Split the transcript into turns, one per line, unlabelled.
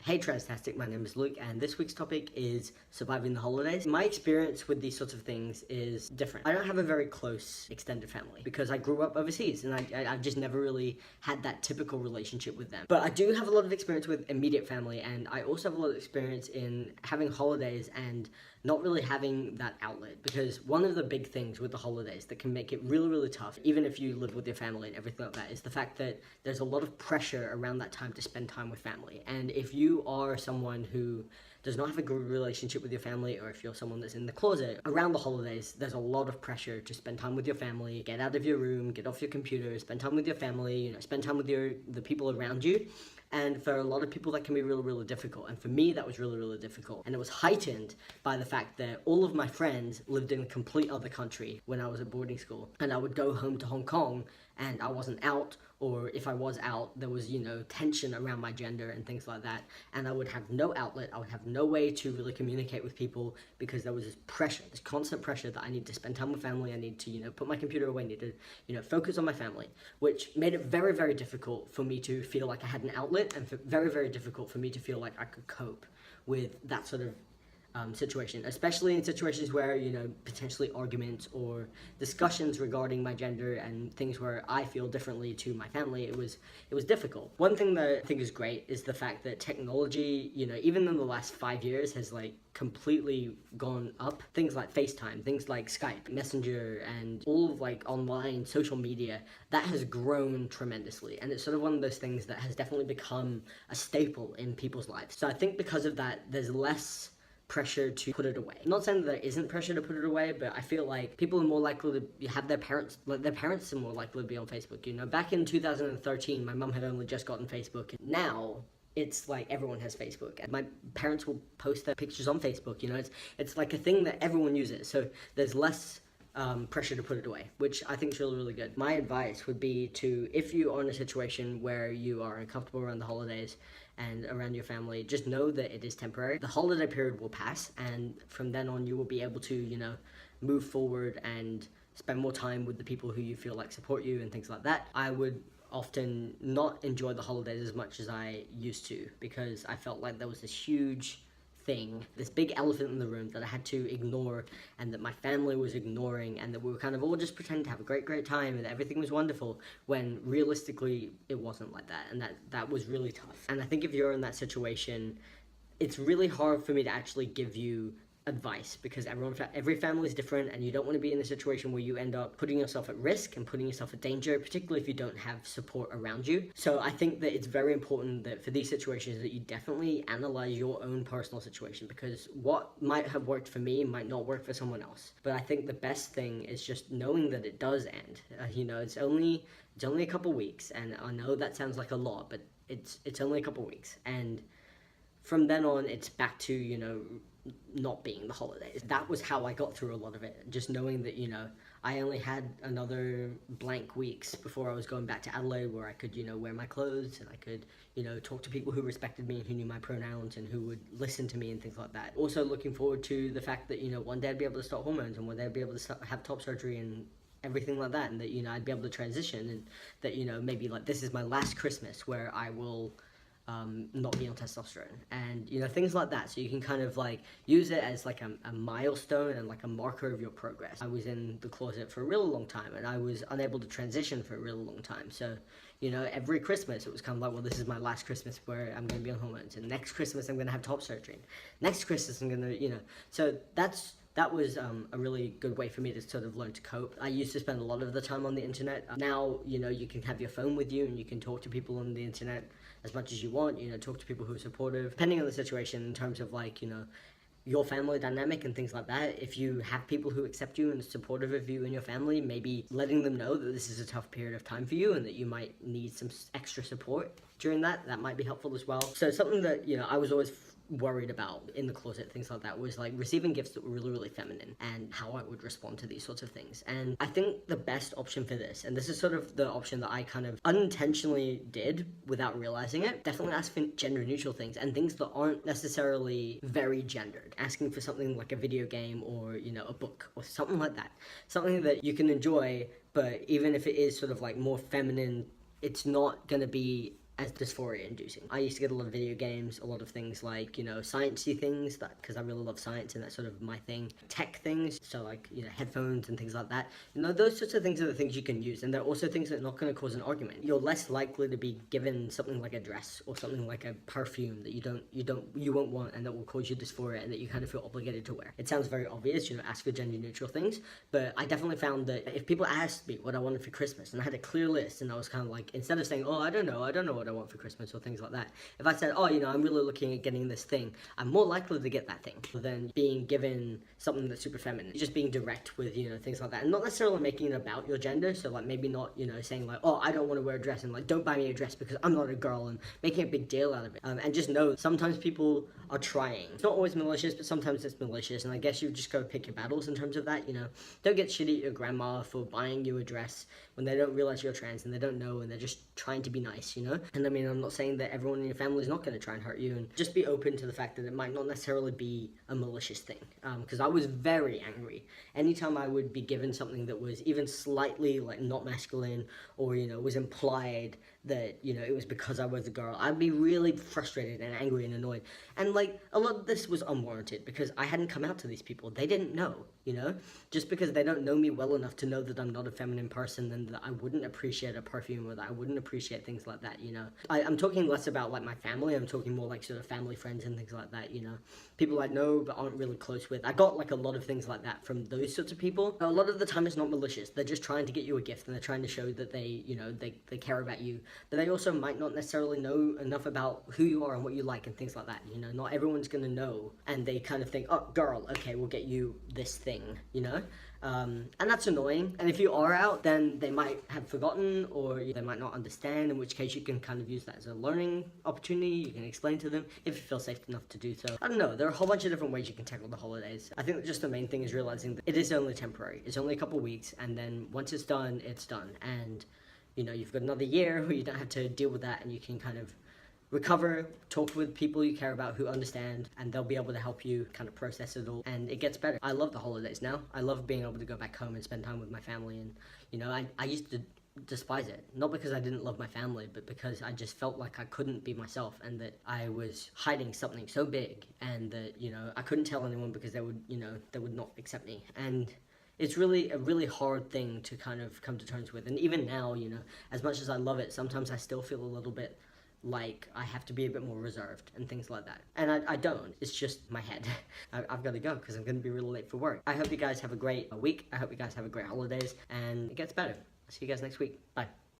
Hey Transtastic, my name is Luke, and this week's topic is surviving the holidays. My experience with these sorts of things is different. I don't have a very close extended family because I grew up overseas and I've just never really had that typical relationship with them. But I do have a lot of experience with immediate family, and I also have a lot of experience in having holidays and not really having that outlet, because one of the big things with the holidays that can make it really, really tough, even if you live with your family and everything like that, is the fact that there's a lot of pressure around that time to spend time with family. And if you are someone who does not have a good relationship with your family, or if you're someone that's in the closet, around the holidays, there's a lot of pressure to spend time with your family, get out of your room, get off your computer, spend time with your family, spend time with the people around you. And for a lot of people, that can be really, really difficult. And for me, that was really, really difficult. And it was heightened by the fact that all of my friends lived in a complete other country when I was at boarding school. And I would go home to Hong Kong and I wasn't out, or if I was out, there was, tension around my gender and things like that. And I would have no outlet. I would have no way to really communicate with people because there was this pressure, this constant pressure that I need to spend time with family. I need to, put my computer away, I need to, focus on my family, which made it very, very difficult for me to feel like I had an outlet, and very, very difficult for me to feel like I could cope with that sort of situation, especially in situations where, potentially arguments or discussions regarding my gender and things where I feel differently to my family. It was difficult. One thing that I think is great is the fact that technology, even in the last 5 years, has completely gone up. Things like FaceTime, things like Skype, Messenger, and all of online social media, that has grown tremendously. And it's sort of one of those things that has definitely become a staple in people's lives. So I think because of that, there's less pressure to put it away. I'm not saying that there isn't pressure to put it away, but I feel like people are more likely to have their parents are more likely to be on Facebook. Back in 2013, my mum had only just gotten Facebook. Now it's like everyone has Facebook, and my parents will post their pictures on Facebook. It's like a thing that everyone uses, so there's less pressure to put it away, which I think is really, really good. My advice would be to, if you are in a situation where you are uncomfortable around the holidays and around your family, just know that it is temporary. The holiday period will pass, and from then on you will be able to, move forward and spend more time with the people who you feel like support you and things like that. I would often not enjoy the holidays as much as I used to, because I felt like there was this huge thing, this big elephant in the room that I had to ignore, and that my family was ignoring, and that we were kind of all just pretending to have a great time and everything was wonderful, when realistically it wasn't like that. And that was really tough. And I think if you're in that situation, it's really hard for me to actually give you advice, because every family is different, and you don't want to be in a situation where you end up putting yourself at risk and putting yourself at danger, particularly if you don't have support around you. So I think that it's very important that for these situations that you definitely analyze your own personal situation, because what might have worked for me might not work for someone else. But I think the best thing is just knowing that it does end. It's only a couple weeks, and I know that sounds like a lot, but it's only a couple weeks, and from then on it's back to not being the holidays. That was how I got through a lot of it, just knowing that I only had another blank weeks before I was going back to Adelaide, where I could wear my clothes, and I could talk to people who respected me and who knew my pronouns and who would listen to me and things like that. Also looking forward to the fact that one day I'd be able to start hormones, and one day I'd be able to have top surgery and everything like that, and that I'd be able to transition, and that maybe this is my last Christmas where I will not be on testosterone, and things like that. So you can kind of use it as a milestone and a marker of your progress. I was in the closet for a really long time, and I was unable to transition for a really long time. So every Christmas it was kind of well, this is my last Christmas where I'm going to be on hormones, and next Christmas I'm going to have top surgery, next Christmas I'm going to so that was a really good way for me to sort of learn to cope. I used to spend a lot of the time on the internet. Now, you can have your phone with you, and you can talk to people on the internet as much as you want, talk to people who are supportive. Depending on the situation, in terms of your family dynamic and things like that, if you have people who accept you and are supportive of you and your family, maybe letting them know that this is a tough period of time for you and that you might need some extra support during that might be helpful as well. So something that, I was always worried about in the closet, things like that, was receiving gifts that were really, really feminine, and how I would respond to these sorts of things. And I think the best option for this, and this is sort of the option that I kind of unintentionally did without realizing it, definitely ask for gender neutral things, and things that aren't necessarily very gendered. Asking for something like a video game, or a book, or something like that, something that you can enjoy, but even if it is sort of more feminine, it's not going to be as dysphoria inducing. I used to get a lot of video games, a lot of things like, you know, sciencey things, that because I really love science and that's sort of my thing. Tech things, so like, you know, headphones and things like that. You know, those sorts of things are the things you can use, and they're also things that are not going to cause an argument. You're less likely to be given something like a dress or something like a perfume that you won't want and that will cause you dysphoria and that you kind of feel obligated to wear. It sounds very obvious, you know, ask for gender neutral things, but I definitely found that if people asked me what I wanted for Christmas and I had a clear list and I was kind of like, instead of saying, oh, I don't know what I want for Christmas or things like that, if I said, oh, you know, I'm really looking at getting this thing, I'm more likely to get that thing than being given something that's super feminine. Just being direct with, you know, things like that, and not necessarily making it about your gender. So like maybe not, you know, saying like, oh, I don't want to wear a dress, and like, don't buy me a dress because I'm not a girl, and making a big deal out of it. And just know sometimes people are trying. It's not always malicious, but sometimes it's malicious, and I guess you just gotta pick your battles in terms of that. You know, don't get shitty at your grandma for buying you a dress when they don't realize you're trans and they don't know and they're just trying to be nice, you know? And I mean, I'm not saying that everyone in your family is not going to try and hurt you, and just be open to the fact that it might not necessarily be a malicious thing. Because I was very angry anytime I would be given something that was even slightly like not masculine, or, you know, was implied that, you know, it was because I was a girl. I'd be really frustrated and angry and annoyed. And like, a lot of this was unwarranted because I hadn't come out to these people. They didn't know, you know? Just because they don't know me well enough to know that I'm not a feminine person, then that I wouldn't appreciate a perfume, or that I wouldn't appreciate things like that, you know? I'm talking less about like my family, I'm talking more like sort of family friends and things like that, you know? People I know but aren't really close with. I got like a lot of things like that from those sorts of people. A lot of the time it's not malicious. They're just trying to get you a gift, and they're trying to show that they, you know, they care about you. But they also might not necessarily know enough about who you are and what you like and things like that, you know? Not everyone's gonna know, and they kind of think, oh, girl, okay, we'll get you this thing, you know? And that's annoying. And if you are out, then they might have forgotten, or they might not understand, in which case you can kind of use that as a learning opportunity. You can explain to them if you feel safe enough to do so. I don't know, there are a whole bunch of different ways you can tackle the holidays. I think that just the main thing is realizing that it is only temporary. It's only a couple weeks, and then once it's done, it's done. And, you know, you've got another year where you don't have to deal with that, and you can kind of recover, talk with people you care about who understand, and they'll be able to help you kind of process it all, and it gets better. I love the holidays now. I love being able to go back home and spend time with my family, and, you know, I used to despise it. Not because I didn't love my family, but because I just felt like I couldn't be myself, and that I was hiding something so big, and that, you know, I couldn't tell anyone because they would, you know, they would not accept me. And it's really a really hard thing to kind of come to terms with. And even now, you know, as much as I love it, sometimes I still feel a little bit like I have to be a bit more reserved and things like that. And I don't. It's just my head. I've got to go because I'm going to be really late for work. I hope you guys have a great week. I hope you guys have a great holidays, and it gets better. I'll see you guys next week. Bye.